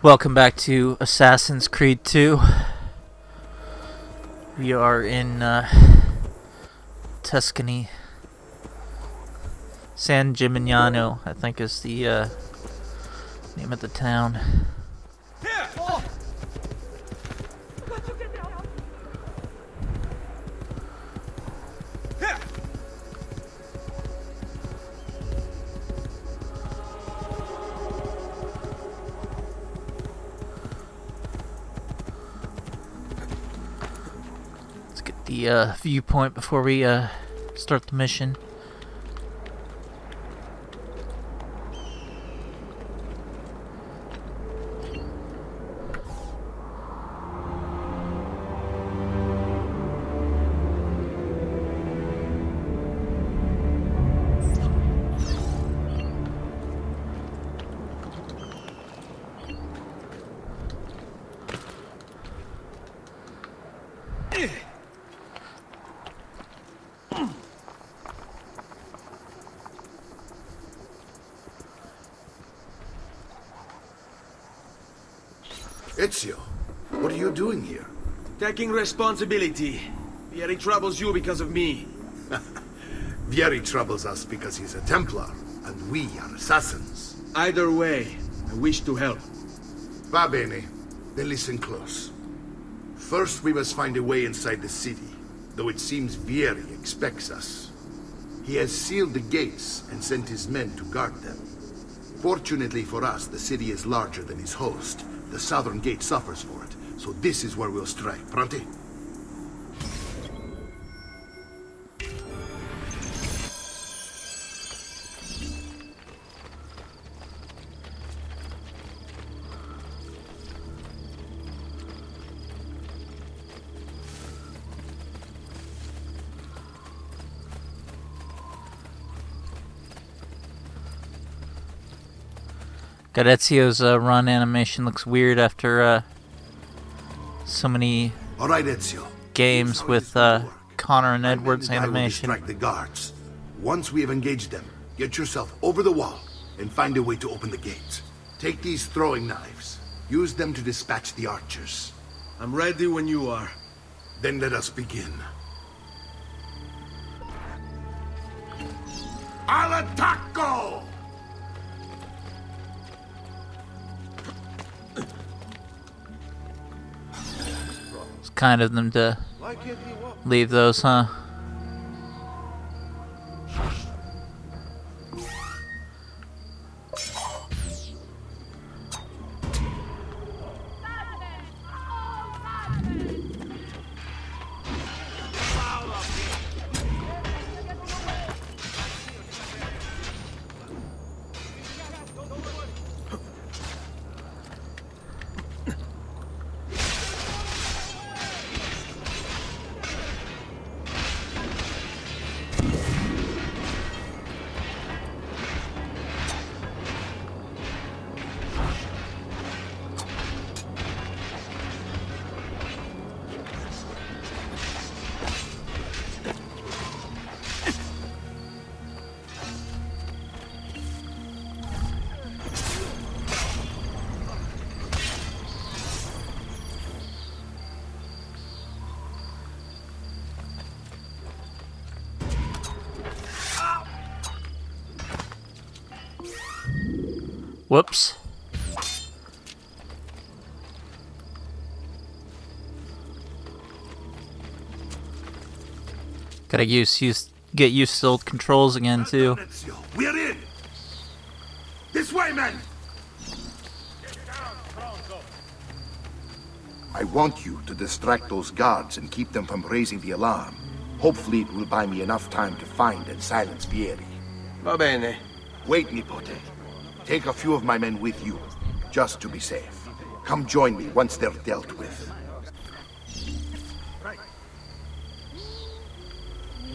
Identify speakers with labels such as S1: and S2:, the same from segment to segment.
S1: Welcome back to Assassin's Creed 2. We are in Tuscany. San Gimignano, I think, is the name of the town. The viewpoint before we start the mission.
S2: Ezio, what are you doing here?
S3: Taking responsibility. Vieri troubles you because of me.
S2: Vieri troubles us because he's a Templar, and we are assassins.
S3: Either way, I wish to help.
S2: Va bene. Then listen close. First, we must find a way inside the city, though it seems Vieri expects us. He has sealed the gates and sent his men to guard them. Fortunately for us, the city is larger than his host. The southern gate suffers for it, so this is where we'll strike. Pronti?
S1: God, Ezio's run animation looks weird after so many
S2: All right, Ezio.
S1: games with Connor and Edward's animation.
S2: Distract the guards. Once we have engaged them, get yourself over the wall and find a way to open the gates. Take these throwing knives. Use them to dispatch the archers.
S3: I'm ready when you are.
S2: Then let us begin. Al attacco!
S1: It's kind of them to leave those, huh? Whoops. Gotta get used to old controls again, too.
S2: We're in! This way, men! I want you to distract those guards and keep them from raising the alarm. Hopefully it will buy me enough time to find and silence Vieri.
S3: Va bene.
S2: Wait, Nipote. Take a few of my men with you, just to be safe. Come join me once they're dealt with.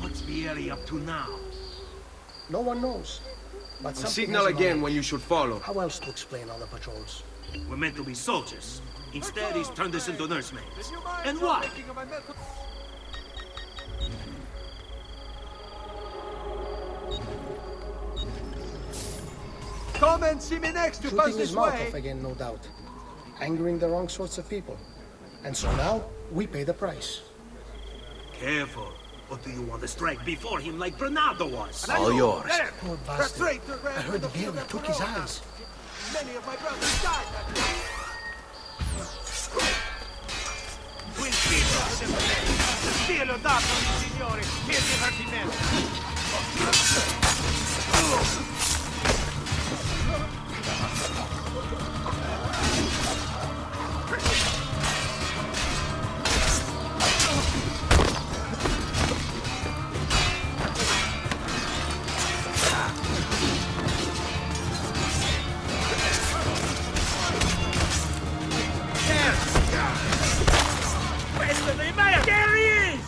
S4: What's Vieri up to now?
S5: No one knows. But
S3: Signal again when you should follow.
S5: How else to explain all the patrols?
S4: We're meant to be soldiers. Instead, he's turned us into nursemaids. And why?
S6: Come and see me next to pass
S5: Shooting his
S6: this
S5: mouth
S6: way.
S5: off again, no doubt. angering the wrong sorts of people. And so now, we pay the price.
S4: Careful. Or do you want to strike before him like Bernardo was?
S3: All yours.
S5: Poor bastard. I heard the Vieri took his eyes.
S3: Many of my brothers died.
S4: Quel figlio del cielo dato al Signore per il divertimento. There he is!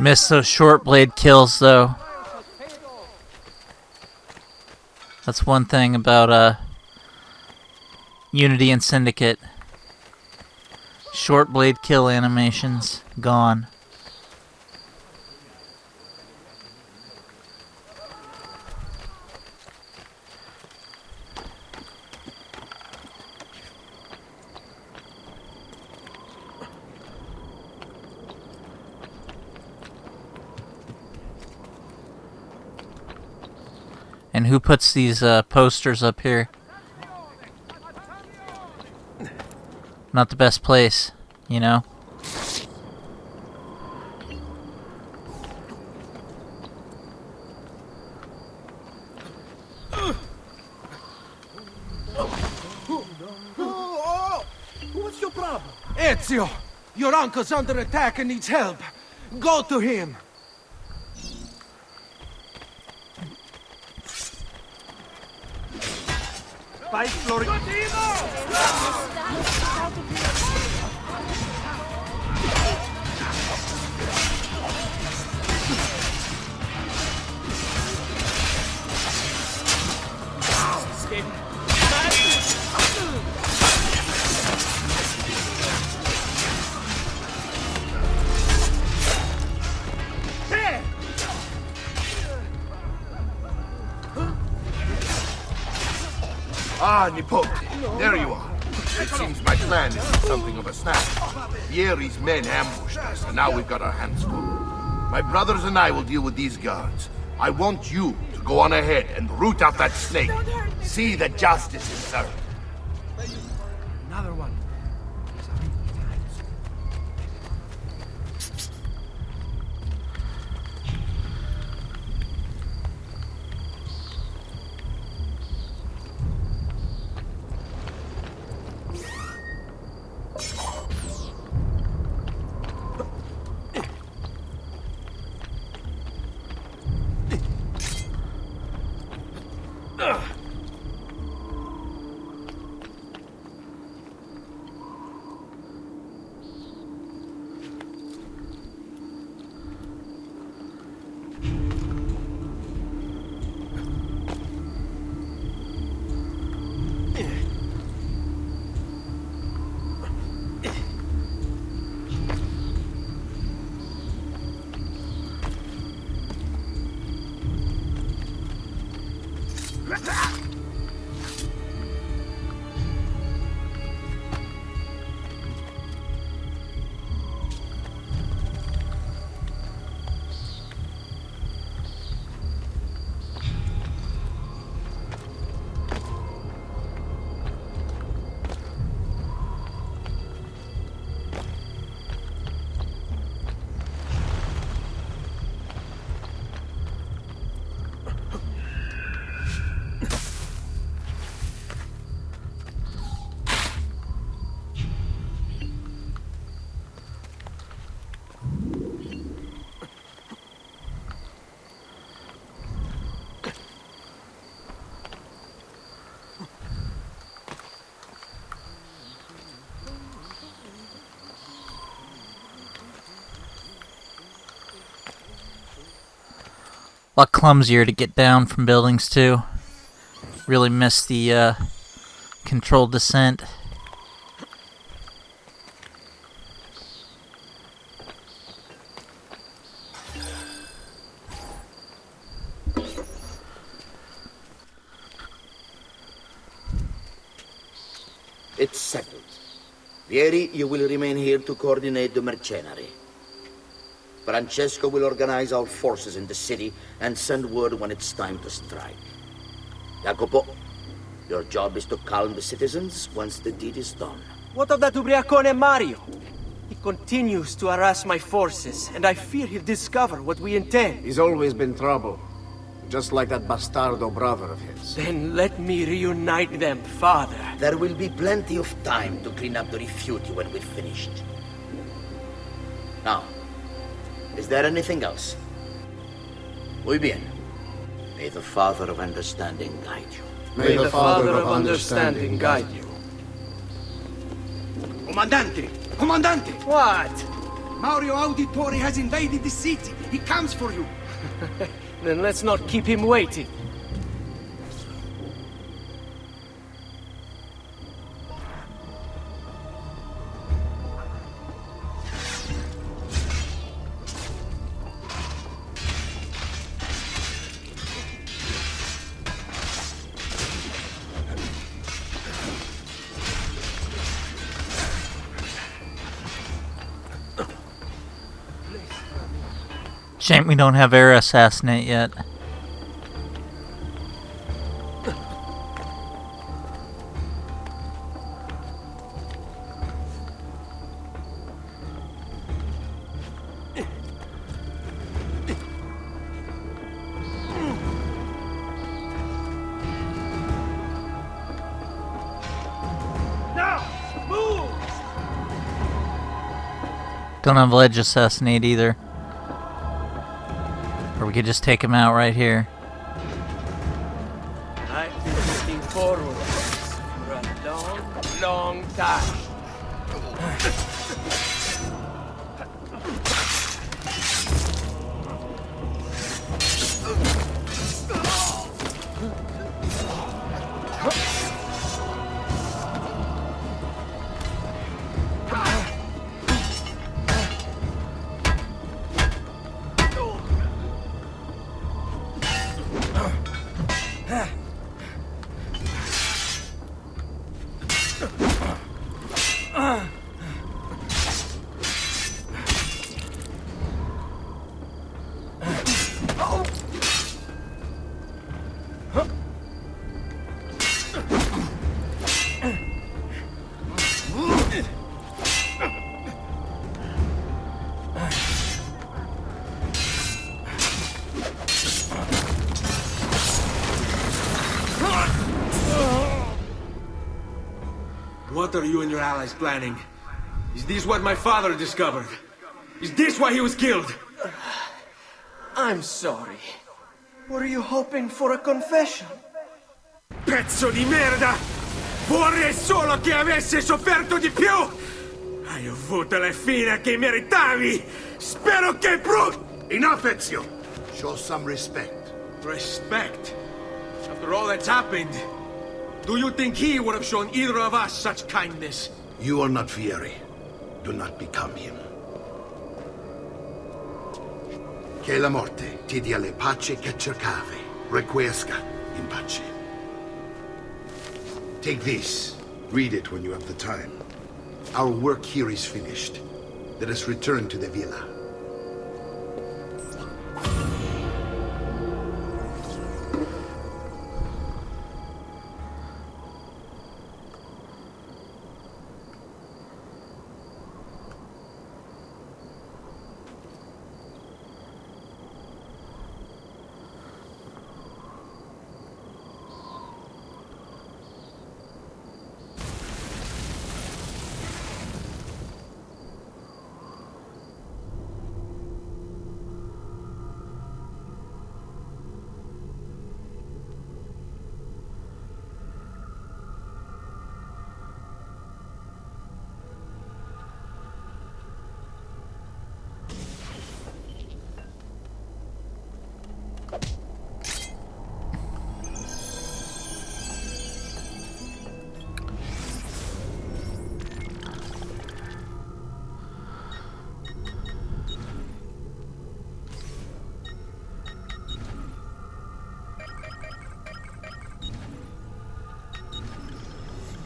S1: Missed those short blade kills, though. That's one thing about Unity and Syndicate. Short blade kill animations gone. And who puts these posters up here? Not the best place, you know?
S3: What's your problem? Ezio! Your uncle's under attack and needs help. Go to him!
S4: Vai, Florentino!
S2: Ah, Nipote, there you are. It seems my plan is something of a snap. Vieri's men ambushed us, and now we've got our hands full. My brothers and I will deal with these guards. I want you to go on ahead and root out that snake. See that justice is served.
S3: Another one.
S1: lot clumsier to get down from buildings too. Really miss the controlled descent.
S6: It's settled. Vieri, you will remain here to coordinate the mercenary. Francesco will organize our forces in the city and send word when it's time to strike. Jacopo, your job is to calm the citizens once the deed is done.
S7: What of that ubriacone Mario? He continues to harass my forces, and I fear he'll discover what we intend.
S8: He's always been trouble. Just like that bastardo brother of his.
S7: Then let me reunite them, father.
S6: There will be plenty of time to clean up the refuge when we're finished. Now, is there anything else? Muy bien. May the Father of Understanding guide you.
S3: May the Father of Understanding guide you.
S4: Comandante! Comandante!
S7: What?
S4: Mario Auditore has invaded the city. He comes for you.
S7: Then let's not keep him waiting.
S1: Shame we don't have air assassinate yet. Don't have ledge assassinate either. Or we could just take him out right here.
S7: I've been looking forward to this for a long, long time.
S3: What are you and your allies planning? Is this what my father discovered? Is this why he was killed?
S7: I'm sorry. Were you hoping for a confession?
S3: Pezzo di merda! Vorrei solo che avesse sofferto di più! Hai avuto la fine che meritavi! Spero che
S2: Enough, Ezio! Show some respect.
S3: Respect? After all that's happened, do you think he would have shown either of us such kindness?
S2: You are not Vieri. Do not become him. Che la morte ti dia le pace che cercavi. Requiesca in pace. Take this. Read it when you have the time. Our work here is finished. Let us return to the villa.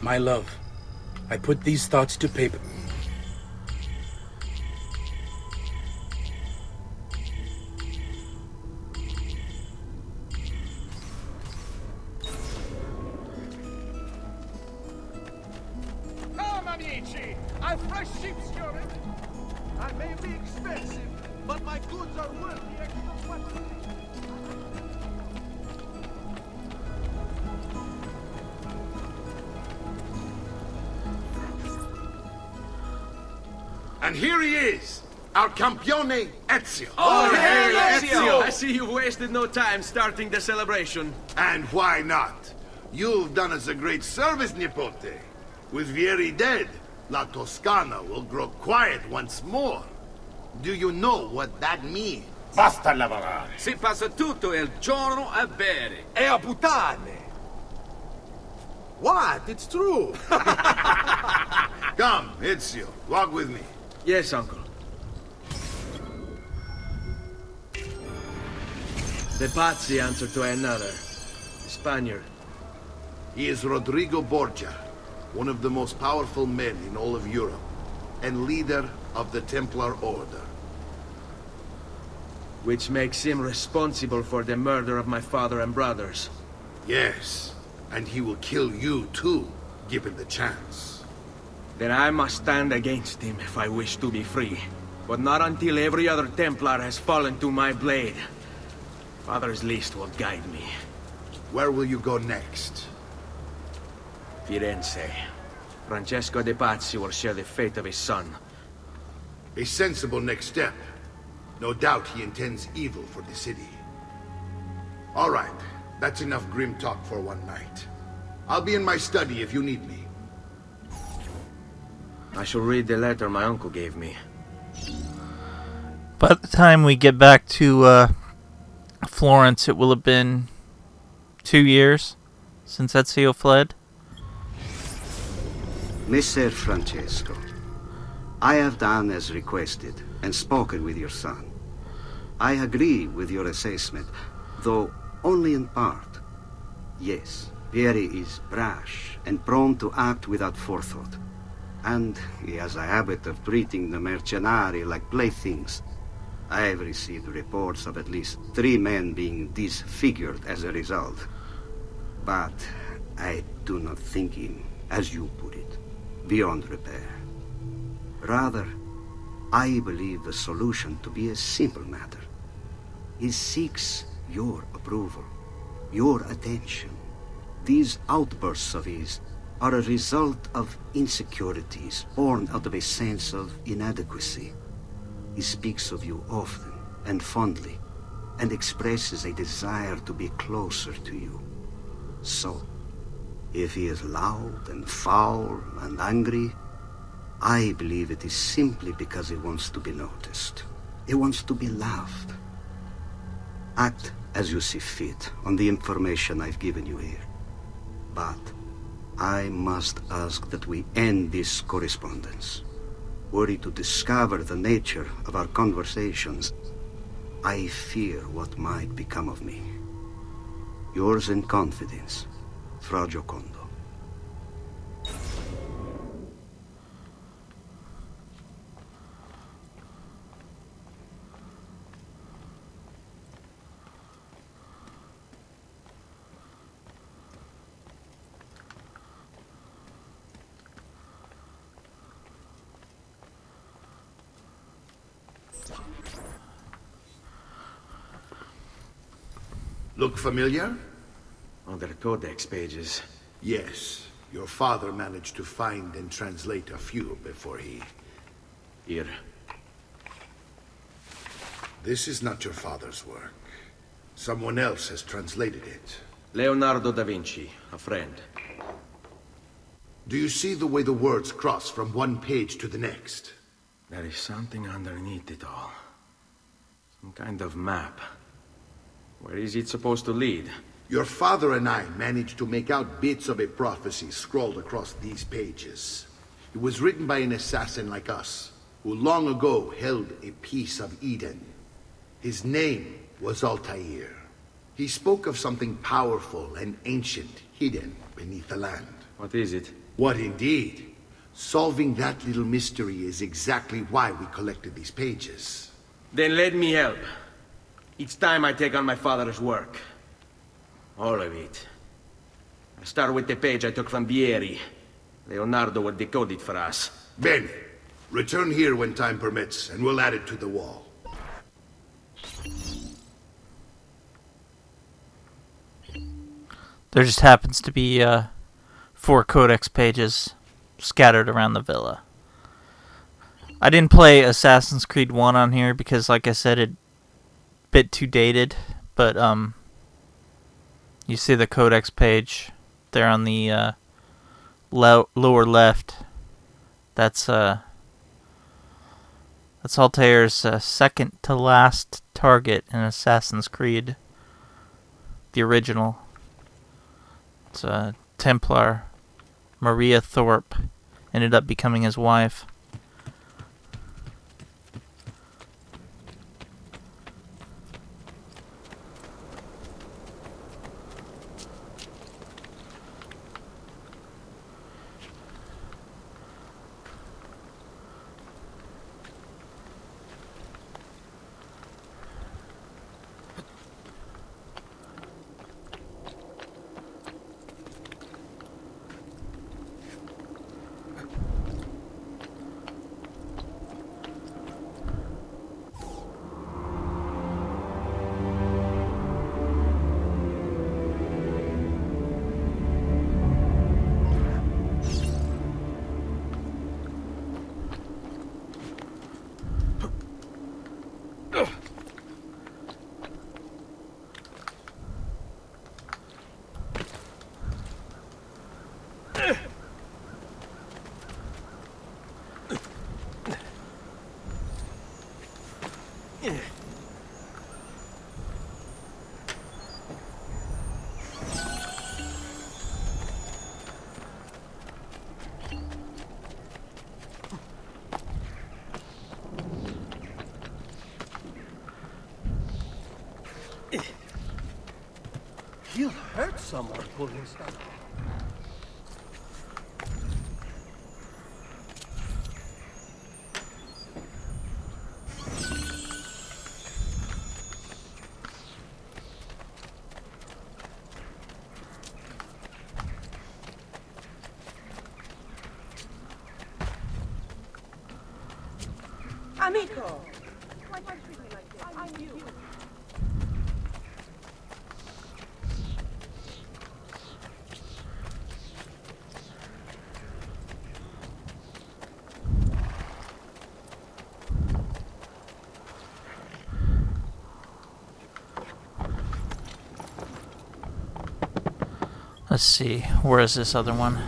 S9: My love, I put these thoughts to paper.
S3: Come, amici! I've fresh sheep's urine. I may be expensive, but my goods are worth the extra quantity.
S2: And here he is, our campione Ezio.
S3: Oh, hey, Ezio! I see you wasted no time starting the celebration.
S2: And why not? You've done us a great service, Nipote. With Vieri dead, La Toscana will grow quiet once more. Do you know what that means?
S10: Basta lavorare.
S3: Si passa tutto il giorno a bere. E a puttane. What? It's true.
S2: Come, Ezio, walk with me.
S3: Yes, uncle. The Pazzi answer to another. Spaniard.
S2: He is Rodrigo Borgia, one of the most powerful men in all of Europe, and leader of the Templar Order.
S3: Which makes him responsible for the murder of my father and brothers.
S2: Yes, and he will kill you too, given the chance.
S3: Then I must stand against him if I wish to be free. But not until every other Templar has fallen to my blade. Father's list will guide me.
S2: Where will you go next?
S3: Firenze. Francesco de Pazzi will share the fate of his son.
S2: A sensible next step. No doubt he intends evil for the city. All right, that's enough grim talk for one night. I'll be in my study if you need me.
S3: I shall read the letter my uncle gave me.
S1: By the time we get back to Florence, it will have been 2 years since Ezio fled.
S11: Messer Francesco, I have done as requested and spoken with your son. I agree with your assessment, though only in part. Yes, Vieri is brash and prone to act without forethought. And he has a habit of treating the mercenari like playthings. I have received reports of at least 3 men being disfigured as a result. But I do not think him, as you put it, beyond repair. Rather, I believe the solution to be a simple matter. He seeks your approval, your attention. These outbursts of his are a result of insecurities born out of a sense of inadequacy. He speaks of you often and fondly, and expresses a desire to be closer to you. So, if he is loud and foul and angry, I believe it is simply because he wants to be noticed. He wants to be loved. Act as you see fit on the information I've given you here. But I must ask that we end this correspondence. Were he to discover the nature of our conversations, I fear what might become of me. Yours in confidence, Fra Giocondo.
S2: Look familiar?
S3: On their codex pages.
S2: Yes. Your father managed to find and translate a few before he...
S3: Here.
S2: This is not your father's work. Someone else has translated it.
S3: Leonardo da Vinci, a friend.
S2: Do you see the way the words cross from one page to the next?
S3: There is something underneath it all. Some kind of map. Where is it supposed to lead?
S2: Your father and I managed to make out bits of a prophecy scrawled across these pages. It was written by an assassin like us, who long ago held a piece of Eden. His name was Altair. He spoke of something powerful and ancient hidden beneath the land.
S3: What is it?
S2: What indeed? Solving that little mystery is exactly why we collected these pages.
S3: Then let me help. Each time I take on my father's work. All of it. I start with the page I took from Vieri. Leonardo will decode it for us.
S2: Ben, return here when time permits, and we'll add it to the wall.
S1: There just happens to be 4 codex pages scattered around the villa. I didn't play Assassin's Creed 1 on here because, like I said, it's a bit too dated. But you see the codex page there on the lower left. That's Altair's second to last target in Assassin's Creed, the original. It's a Templar. Maria Thorpe ended up becoming his wife.
S5: He'll hurt someone pulling stuff.
S10: Amico! Why don't you treat me like this? I'm you.
S1: Let's see, where is this other one?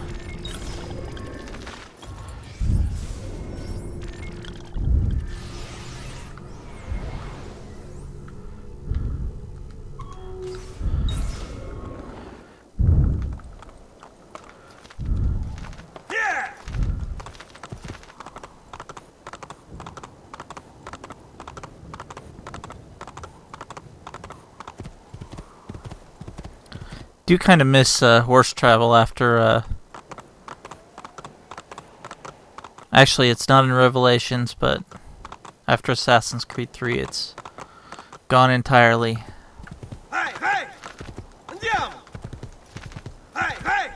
S1: Do kind of miss horse travel after actually it's not in Revelations, but after Assassin's Creed 3 it's gone entirely.
S3: Hey, hey! Andiamo! Hey, hey!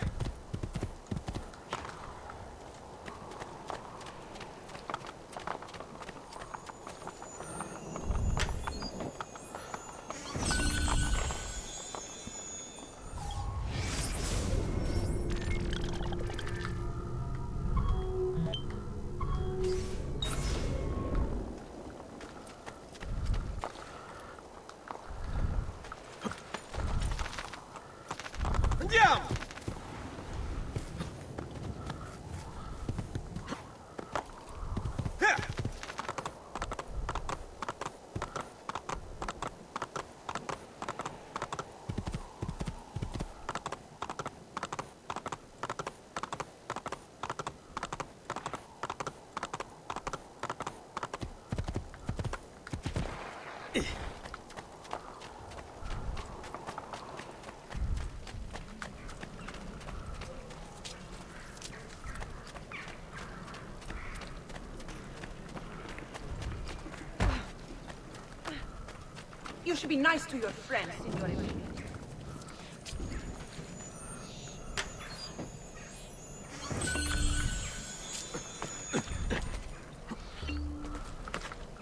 S10: You should be nice to your friends, Signore.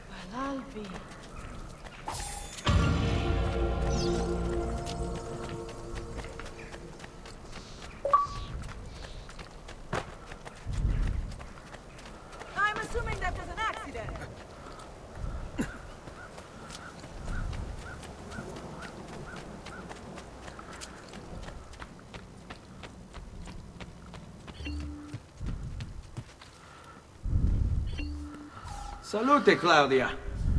S10: Well, I'll be... I'm assuming that was an accident.
S3: Salute, Claudia.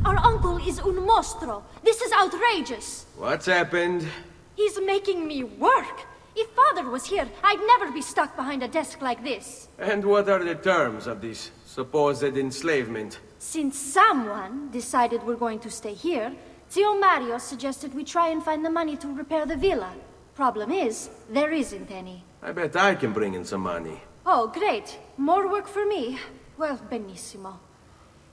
S12: Our uncle is un mostro. This is outrageous.
S3: What's happened?
S12: He's making me work. If Father was here, I'd never be stuck behind a desk like this.
S3: And what are the terms of this supposed enslavement?
S12: Since someone decided we're going to stay here, Zio Mario suggested we try and find the money to repair the villa. Problem is, there isn't any.
S3: I bet I can bring in some money.
S12: Oh, great. More work for me. Well, benissimo.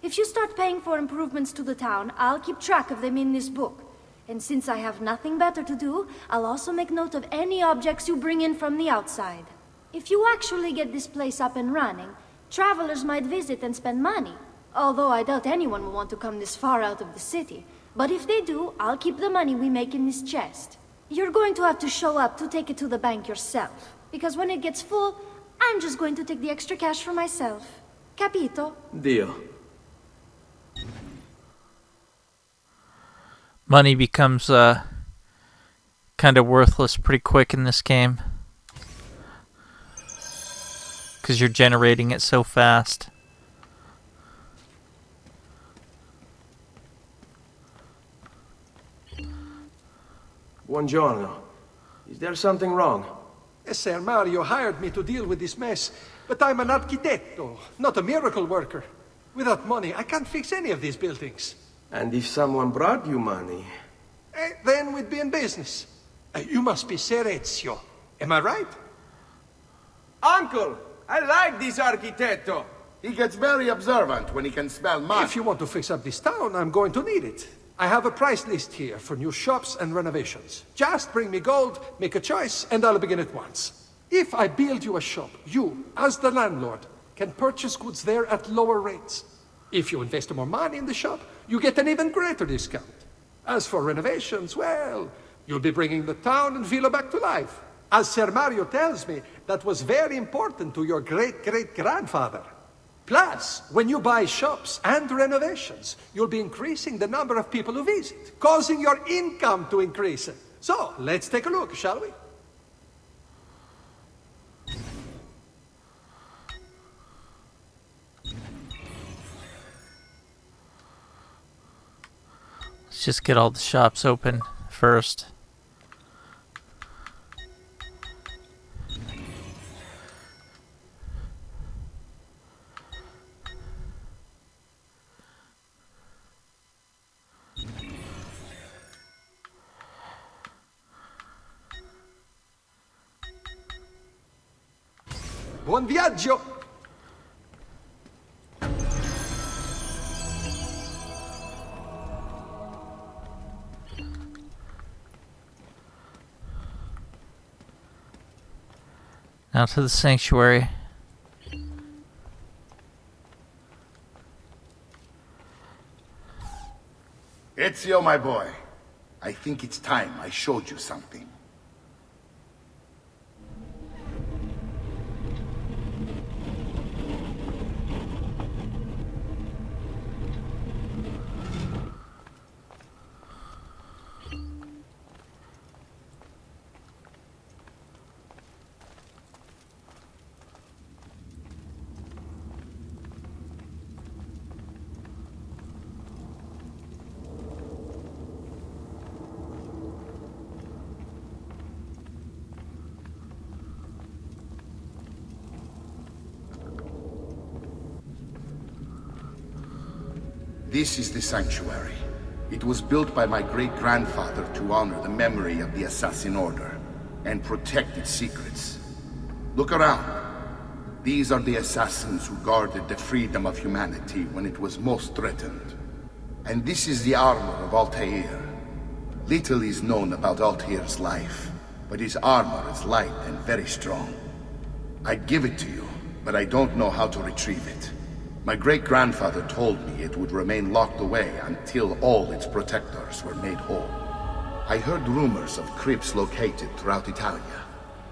S12: If you start paying for improvements to the town, I'll keep track of them in this book. And since I have nothing better to do, I'll also make note of any objects you bring in from the outside. If you actually get this place up and running, travelers might visit and spend money. Although I doubt anyone will want to come this far out of the city. But if they do, I'll keep the money we make in this chest. You're going to have to show up to take it to the bank yourself. Because when it gets full, I'm just going to take the extra cash for myself. Capito?
S3: Deal.
S1: Money becomes kind of worthless pretty quick in this game. Because you're generating it so fast.
S3: Buongiorno. Is there something wrong?
S5: Yes, Sir Mario hired me to deal with this mess, but I'm an architetto, not a miracle worker. Without money, I can't fix any of these buildings.
S3: And if someone brought you money?
S5: Then we'd be in business. You must be Ser Ezio. Am I right?
S3: Uncle! I like this architetto!
S2: He gets very observant when he can smell mud.
S5: If you want to fix up this town, I'm going to need it. I have a price list here for new shops and renovations. Just bring me gold, make a choice, and I'll begin at once. If I build you a shop, you, as the landlord, can purchase goods there at lower rates. If you invest more money in the shop, you get an even greater discount. As for renovations, well, you'll be bringing the town and villa back to life. As Ser Mario tells me, that was very important to your great-great-grandfather. Plus, when you buy shops and renovations, you'll be increasing the number of people who visit, causing your income to increase. So, let's take a look, shall we?
S1: Let's just get all the shops open first.
S5: Buon viaggio!
S1: Now to the sanctuary.
S2: Ezio, my boy. I think it's time I showed you something. This is the sanctuary. It was built by my great-grandfather to honor the memory of the assassin order and protect its secrets. Look around. These are the assassins who guarded the freedom of humanity when it was most threatened. And this is the armor of Altair. Little is known about Altair's life, but his armor is light and very strong. I'd give it to you, but I don't know how to retrieve it. My great-grandfather told me it would remain locked away until all its protectors were made whole. I heard rumors of crypts located throughout Italia,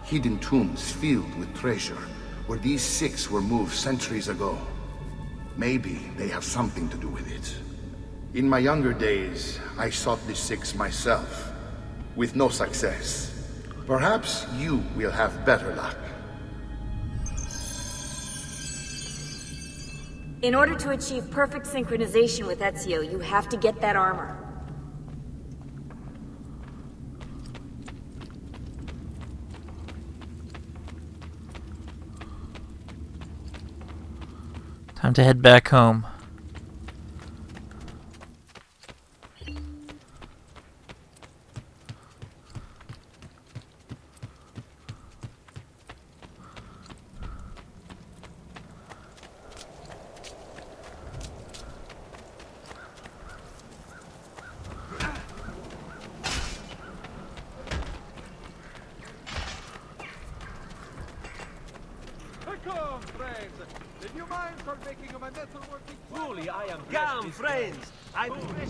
S2: hidden tombs filled with treasure, where these six were moved centuries ago. Maybe they have something to do with it. In my younger days, I sought the six myself, with no success. Perhaps you will have better luck.
S13: In order to achieve perfect synchronization with Ezio, you have to get that armor.
S1: Time to head back home.
S5: Come, friends! The new mines are making my metalworking...
S4: Truly, I am... Come, friends! I'm fresh